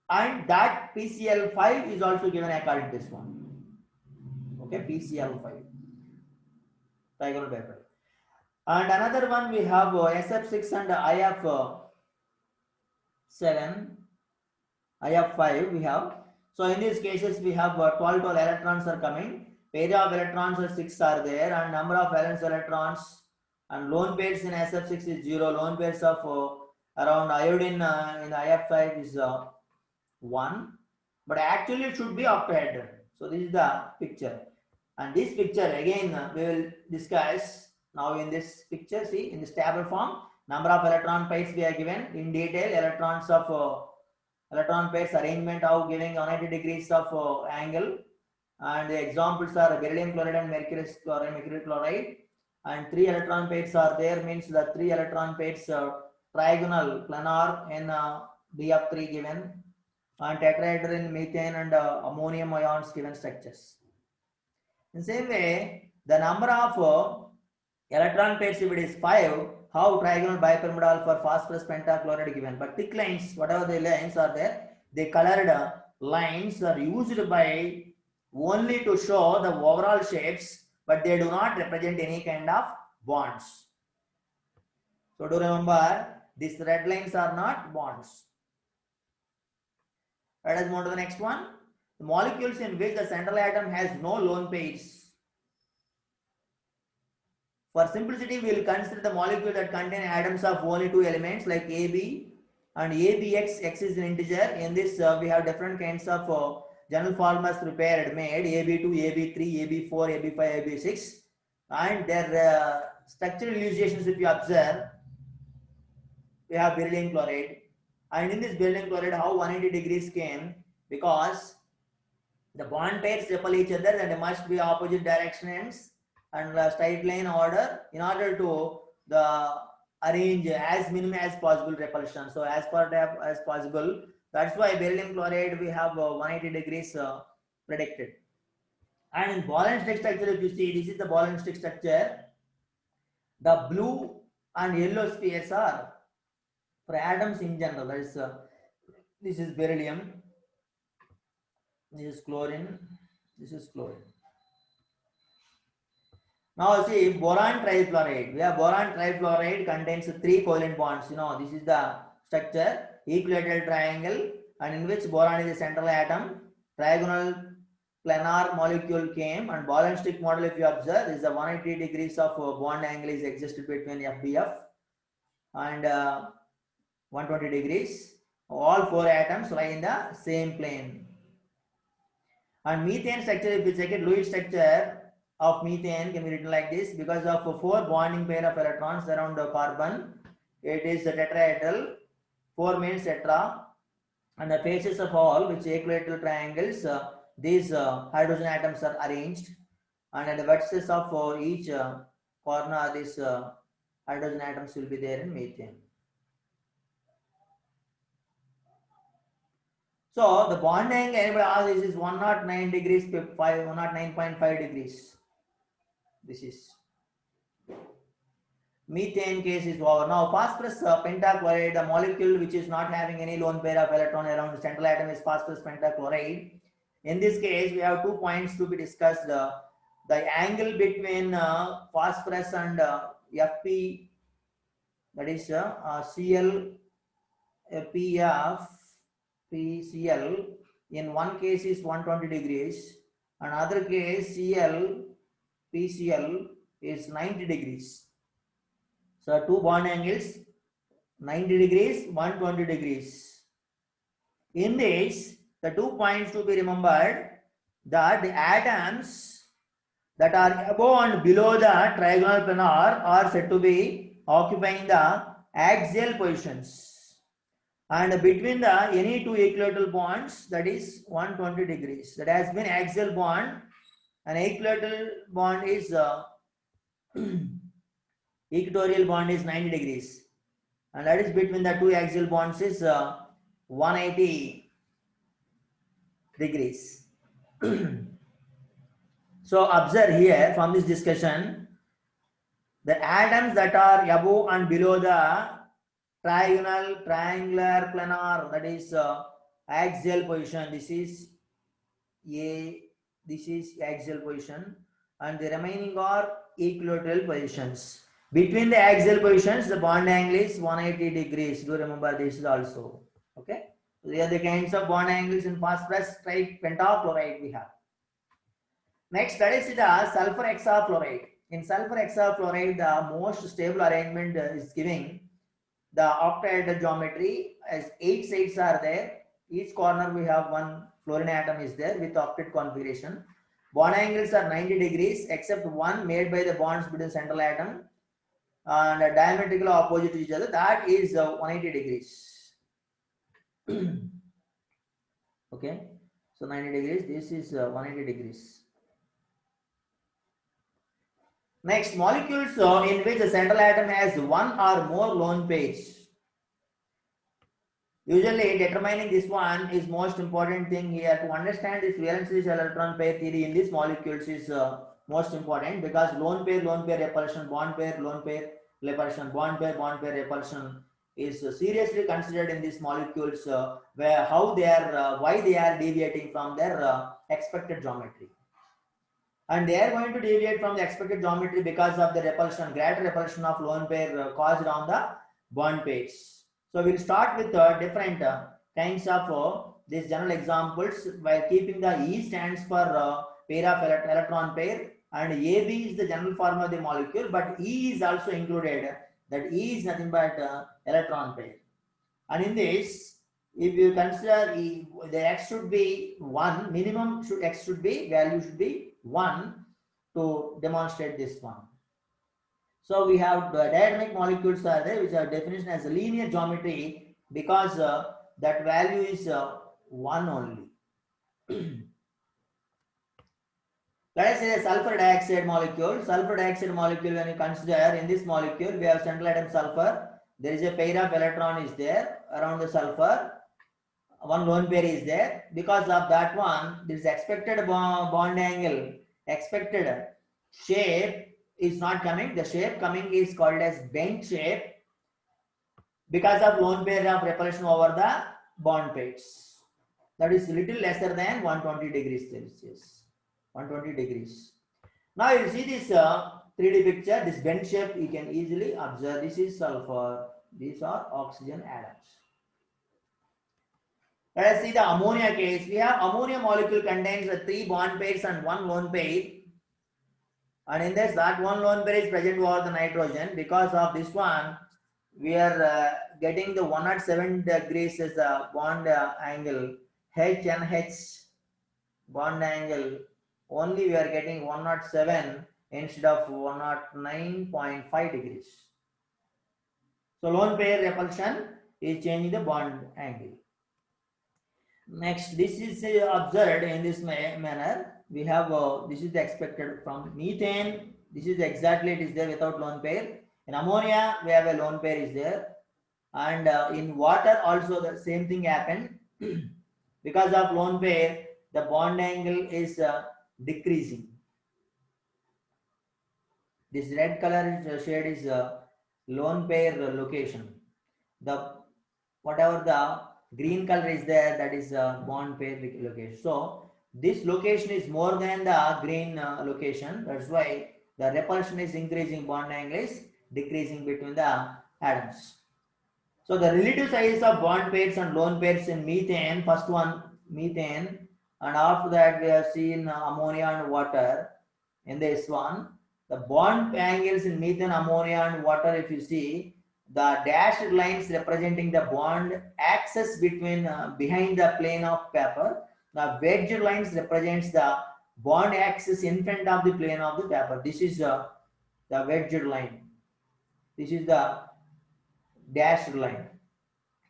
and that PCl5 is also given according to this one. Okay, PCl5 trigonal bipyramidal. And another one we have SF6 and IF7, IF5 we have. So in these cases we have 12 electrons are coming, pair of electrons are 6 are there, and number of valence electrons and lone pairs in SF6 is 0, lone pairs of around iodine in the IF5 is 1, but actually it should be octahedral. So this is the picture, and this picture again we will discuss now in this picture. See, in this table form, number of electron pairs we are given in detail, electrons of electron pairs arrangement of giving 180 degrees of angle, and the examples are beryllium chloride and mercury chloride, and 3 electron pairs are there, means the 3 electron pairs trigonal planar in BF3 given, and tetrahedral in methane and ammonium ions given structures. In the same way, the number of Electron pairs if it is 5, how trigonal bipyramidal for phosphorus pentachloride given? But thick lines, whatever the lines are there, the colored lines are used by only to show the overall shapes, but they do not represent any kind of bonds. So do remember, these red lines are not bonds. Let us move to the next one. The molecules in which the central atom has no lone pairs. For simplicity, we will consider the molecule that contain atoms of only two elements like AB and ABX. X is an integer. In this, we have different kinds of general formulas prepared, made AB2, AB3, AB4, AB5, AB6, and their structural illustrations. If you observe, we have beryllium chloride, and in this beryllium chloride, how 180 degrees came, because the bond pairs repel each other and they must be opposite directions and straight line order in order to arrange as minimum as possible repulsion. So as far as possible, that's why beryllium chloride we have 180 degrees predicted. And in ball and stick structure, if you see, this is the ball and stick structure. The blue and yellow spheres are for atoms in general. That is, this is beryllium, this is chlorine, this is chlorine. Now see, boron trifluoride. We have boron trifluoride contains 3 covalent bonds. You know, this is the structure, equilateral triangle, and in which boron is the central atom. Trigonal planar molecule came, and ball and stick model, if you observe, is the 180 degrees of bond angle is existed between FBF and 120 degrees. All 4 atoms lie in the same plane. And methane structure, if you check it, Lewis structure of methane can be written like this. Because of 4 bonding pair of electrons around the carbon, it is a tetrahedral, 4 means tetra, and the faces of all which equilateral triangles, these hydrogen atoms are arranged, and at the vertices of each corner, these hydrogen atoms will be there in methane. So the bond angle, anybody ask, this is 109 degrees, 109.5 degrees. This is methane case is over. Now phosphorus pentachloride, the molecule which is not having any lone pair of electron around the central atom is phosphorus pentachloride. In this case, we have 2 points to be discussed. The angle between phosphorus and Fp, that is Cl, Pf, PCl, in one case is 120 degrees, another case Cl, PCl is 90 degrees. So 2 bond angles, 90 degrees, 120 degrees. In this, the 2 points to be remembered, that the atoms that are above and below the trigonal planar are said to be occupying the axial positions. And between the any 2 equilateral bonds, that is 120 degrees. That has been axial bond, and equilateral bond is equatorial bond is 90 degrees, and that is between the 2 axial bonds is 180 degrees. So observe here from this discussion, the atoms that are above and below the trigonal, triangular, planar, that is axial position. This is A, this is axial position, and the remaining are equilateral positions. Between the axial positions, the bond angle is 180 degrees. Do remember this also. Okay. So these are the kinds of bond angles in phosphorus pentachloride we have. Next, that is the sulfur hexafluoride. In sulfur hexafluoride, the most stable arrangement is giving the octahedral geometry, as 8 sides are there. Each corner we have 1 fluorine atom is there with octet configuration. Bond angles are 90 degrees except one made by the bonds between central atom and diametrically opposite to each other. That is 180 degrees. Okay, so 90 degrees. This is 180 degrees. Next, molecules in which the central atom has 1 or more lone pairs. Usually determining this one is most important thing here. To understand this valence electron pair theory in these molecules is most important, because lone pair repulsion, bond pair, lone pair repulsion, bond pair repulsion is seriously considered in these molecules, where how they are, why they are deviating from their expected geometry. And they are going to deviate from the expected geometry because of the repulsion, greater repulsion of lone pair caused on the bond pairs. So we'll start with different kinds of these general examples, while keeping the E stands for pair of electron pair, and AB is the general form of the molecule, but E is also included. That E is nothing but electron pair. And in this, if you consider E, the X should be 1, minimum X should be, value should be 1 to demonstrate this one. So we have the diatomic molecules are there, which are definition as a linear geometry, because that value is 1 only. Let us say a sulfur dioxide molecule. Sulfur dioxide molecule, when you consider in this molecule, we have central atom sulfur. There is a pair of electron is there around the sulfur. One lone pair is there. Because of that one, there is expected bond angle, expected shape is not coming. The shape coming is called as bent shape, because of lone pair of repulsion over the bond pairs. That is little lesser than 120 degrees Celsius. 120 degrees. Now you see this 3D picture, this bent shape you can easily observe. This is sulfur, these are oxygen atoms. Let us see the ammonia case. We have ammonia molecule contains 3 bond pairs and 1 lone pair. And in this, that 1 lone pair is present over the nitrogen. Because of this one, we are getting the 107 degrees as a bond angle. H and H bond angle. Only we are getting 107 instead of 109.5 degrees. So lone pair repulsion is changing the bond angle. Next, this is observed in this manner. We have this is the expected from methane. This is exactly it is there without lone pair. In ammonia, we have a lone pair is there, and in water also the same thing happened. Because of lone pair, the bond angle is decreasing. This red color shade is lone pair location. The whatever the green color is there, that is bond pair location. So this location is more than the green location. That's why the repulsion is increasing, bond angle is decreasing between the atoms. So the relative size of bond pairs and lone pairs in methane, first one methane, and after that we have seen ammonia and water. In this one, the bond angles in methane, ammonia and water, if you see, the dashed lines representing the bond axis between behind the plane of paper. The wedged lines represents the bond axis in front of the plane of the paper. This is the wedged line. This is the dashed line.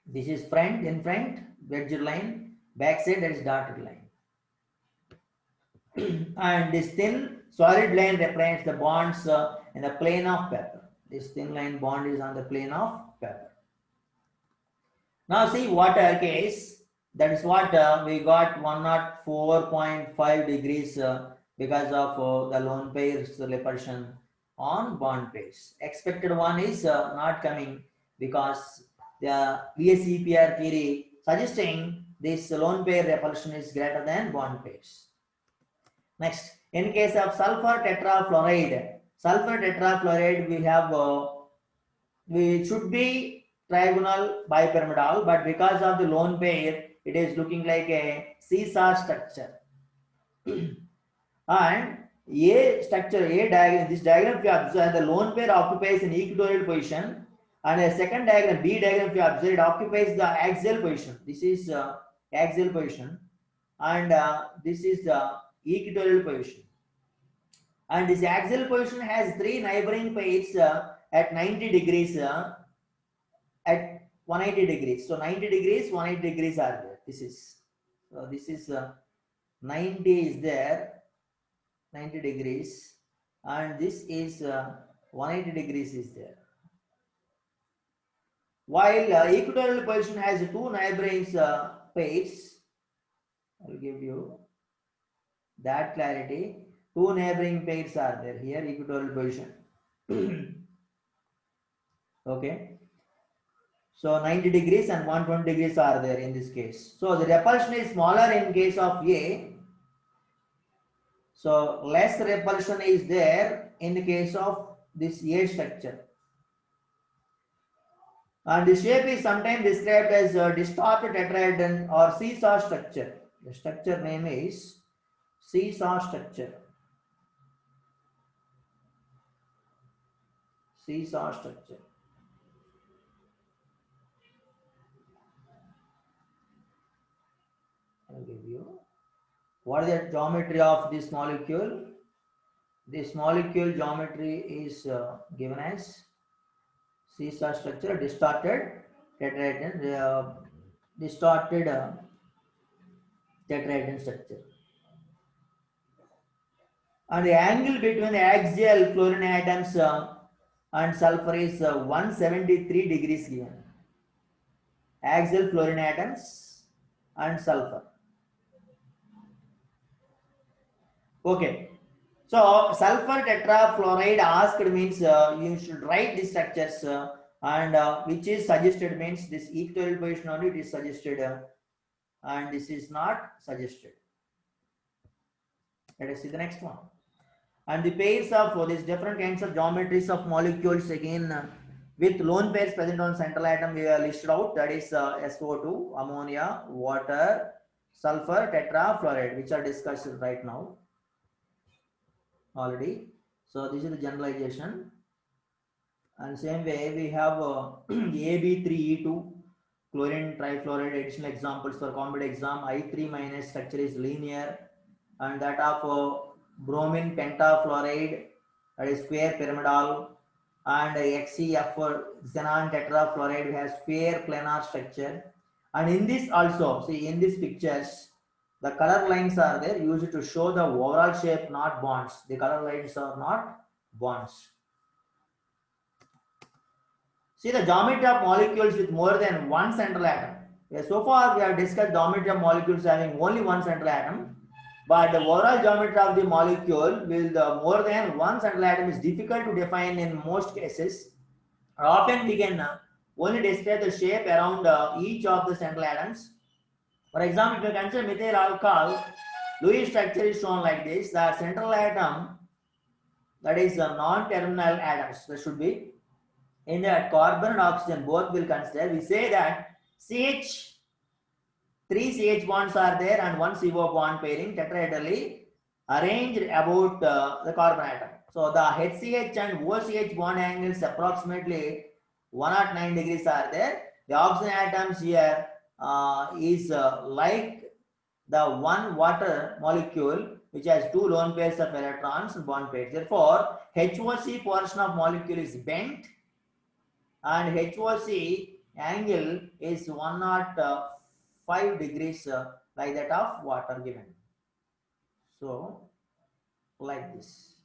This is front, in front, wedged line. Back side, that is dotted line. And this thin solid line represents the bonds in the plane of paper. This thin line bond is on the plane of paper. Now see water case. That is what we got 104.5 degrees because of the lone pairs repulsion on bond pairs. Expected one is not coming because the VSEPR theory suggesting this lone pair repulsion is greater than bond pairs. Next, in case of sulfur tetrafluoride, we have we should be trigonal bipyramidal, but because of the lone pair, it is looking like a seesaw structure. And A structure, A diagram, this diagram if you observe, the lone pair occupies an equatorial position, and a second diagram, B diagram if you observe, it occupies the axial position. This is axial position, and this is the equatorial position. And this axial position has 3 neighboring pairs at 90 degrees, at 180 degrees. So 90 degrees, 180 degrees are there. This is, so this is 90 is there, 90 degrees, and this is 180 degrees is there. While equatorial position has 2 neighboring pairs, I will give you that clarity. Two neighboring pairs are there here, equatorial position. Okay. So 90 degrees and 120 degrees are there in this case. So the repulsion is smaller in case of A. So less repulsion is there in the case of this A structure. And the shape is sometimes described as a distorted tetrahedron or seesaw structure. The structure name is seesaw structure. Seesaw structure. I'll give you. What is the geometry of this molecule? This molecule geometry is given as seesaw structure, distorted tetrahedron, distorted tetrahedron structure. And the angle between the axial fluorine atoms and sulfur is 173 degrees given. Axial fluorine atoms and sulfur. Okay. So sulfur tetrafluoride asked means you should write these structures and which is suggested means this equatorial position only it is suggested and this is not suggested. Let us see the next one. And the pairs of these different kinds of geometries of molecules again with lone pairs present on central atom we have listed out, that is SO2, ammonia, water, sulfur, tetrafluoride, which are discussed right now already. So this is the generalization. And same way we have AB3E2 chlorine trifluoride. Additional examples for competitive exam. I3 minus structure is linear, and that of bromine pentafluoride, that is square pyramidal, and XeF for xenon tetrafluoride has square planar structure. And in this also, see in these pictures, the color lines are there used to show the overall shape, not bonds. The color lines are not bonds. See the geometry of molecules with more than one central atom. So far we have discussed geometry of molecules having only one central atom, but the overall geometry of the molecule with more than one central atom is difficult to define in most cases. Often we can only describe the shape around each of the central atoms. For example, if you consider methyl alcohol, Lewis structure is shown like this. The central atom, that is the non-terminal atoms, that should be in that carbon and oxygen both will consider. We say that CH, 3 CH bonds are there and 1 CO bond pairing tetrahedrally arranged about the carbon atom. So the HCH and OCH bond angles approximately 109 degrees are there. The oxygen atoms here is like the one water molecule which has two lone pairs of electrons and bond pairs. Therefore, HOC portion of molecule is bent and HOC angle is 105 degrees like that of water given. So, like this.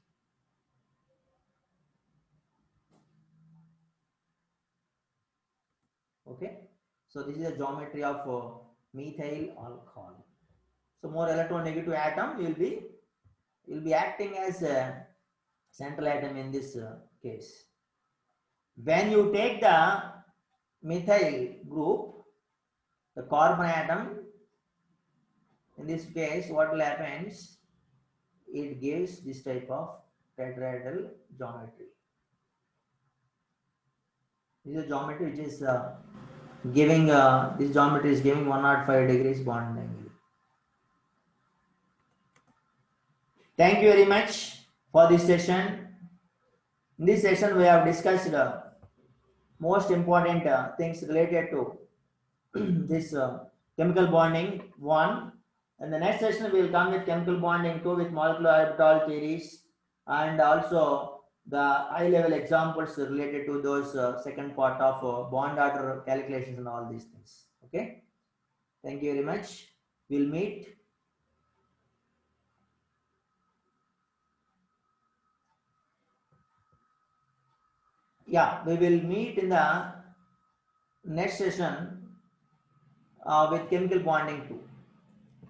Okay. So, this is the geometry of methyl alcohol. So, more electronegative atom will be acting as a central atom in this case. When you take the methyl group, the carbon atom, in this case, what will happen is it gives this type of tetrahedral geometry. This is a geometry which is giving this geometry is giving 105 degrees bond angle. Thank you very much for this session. In this session, we have discussed most important things related to this chemical bonding 1. And the next session we will come with chemical bonding 2 with molecular orbital theories and also the high level examples related to those second part of bond order calculations and all these things. Okay. Thank you very much. We'll meet. Yeah, we will meet in the next session with chemical bonding 2.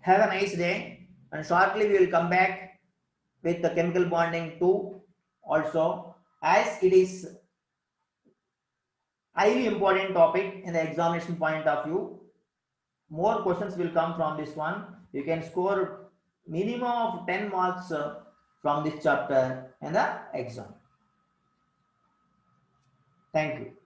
Have a nice day, and shortly we will come back with the chemical bonding too also, as it is highly important topic in the examination point of view. More questions will come from this one. You can score minimum of 10 marks from this chapter in the exam. Thank you.